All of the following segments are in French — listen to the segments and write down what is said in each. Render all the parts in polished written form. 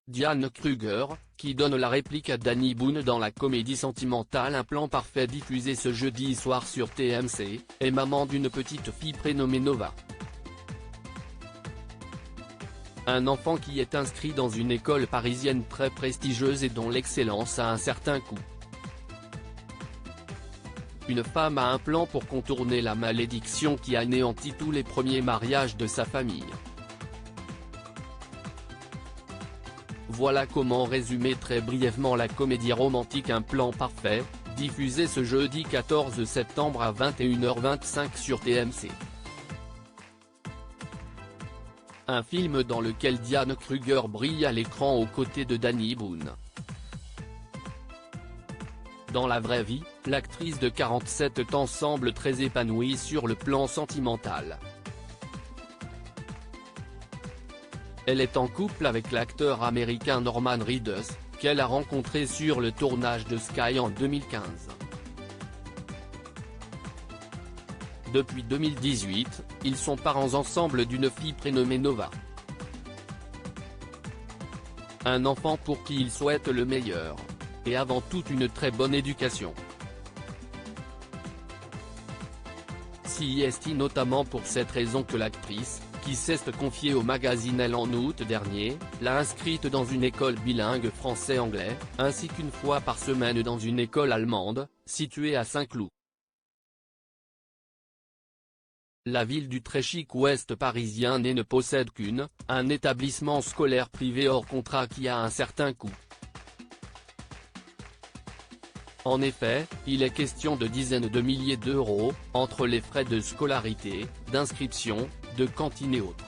Diane Kruger, qui donne la réplique à Danny Boone dans la comédie sentimentale Un plan parfait diffusée ce jeudi soir sur TMC, est maman d'une petite fille prénommée Nova. Un enfant qui est inscrit dans une école parisienne très prestigieuse et dont l'excellence a un certain coût. Une femme a un plan pour contourner la malédiction qui anéantit tous les premiers mariages de sa famille. Voilà comment résumer très brièvement la comédie romantique Un plan parfait, diffusée ce jeudi 14 septembre à 21h25 sur TMC. Un film dans lequel Diane Kruger brille à l'écran aux côtés de Danny Boone. Dans la vraie vie, l'actrice de 47 ans semble très épanouie sur le plan sentimental. Elle est en couple avec l'acteur américain Norman Reedus, qu'elle a rencontré sur le tournage de Sky en 2015. Depuis 2018, ils sont parents ensemble d'une fille prénommée Nova. Un enfant pour qui ils souhaitent le meilleur. Et avant tout une très bonne éducation. C'est notamment pour cette raison que l'actrice, qui s'est confiée au magazine Elle en août dernier, l'a inscrite dans une école bilingue français-anglais, ainsi qu'une fois par semaine dans une école allemande, située à Saint-Cloud. La ville du très chic ouest parisien ne possède un établissement scolaire privé hors contrat qui a un certain coût. En effet, il est question de dizaines de milliers d'euros, entre les frais de scolarité, d'inscription, de cantine et autres.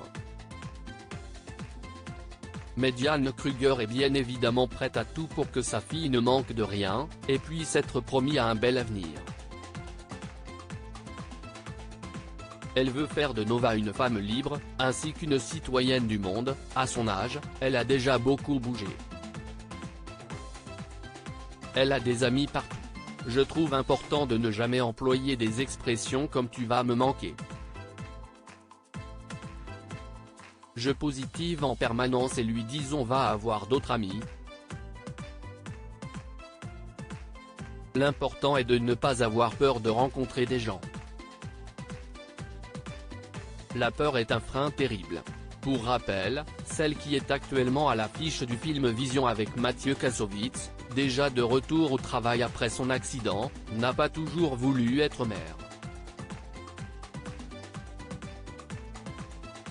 Mais Diane Kruger est bien évidemment prête à tout pour que sa fille ne manque de rien, et puisse être promise à un bel avenir. Elle veut faire de Nova une femme libre, ainsi qu'une citoyenne du monde. À son âge, elle a déjà beaucoup bougé. Elle a des amis partout. Je trouve important de ne jamais employer des expressions comme « tu vas me manquer ». Je positive en permanence et lui dis « on va avoir d'autres amis ». L'important est de ne pas avoir peur de rencontrer des gens. La peur est un frein terrible. Pour rappel, celle qui est actuellement à l'affiche du film Vision avec Mathieu Kassovitz, déjà de retour au travail après son accident, n'a pas toujours voulu être mère.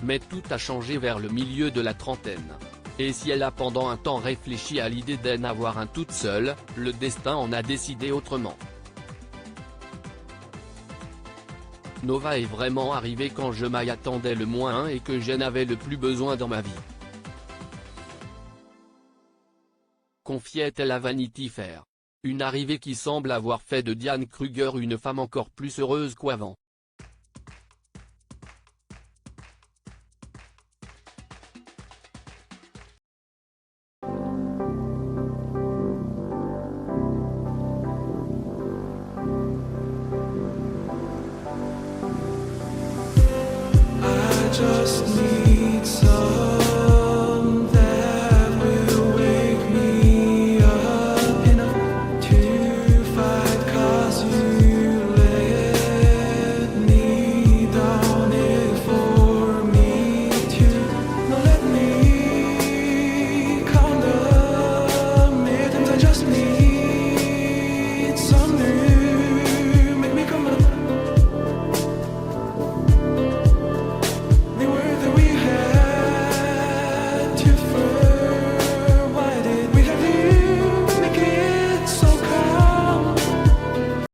Mais tout a changé vers le milieu de la trentaine. Et si elle a pendant un temps réfléchi à l'idée d'en avoir un toute seule, le destin en a décidé autrement. Nova est vraiment arrivée quand je m'y attendais le moins et que j'en avais le plus besoin dans ma vie. Confiait-elle à Vanity Fair. Une arrivée qui semble avoir fait de Diane Kruger une femme encore plus heureuse qu'avant. Just need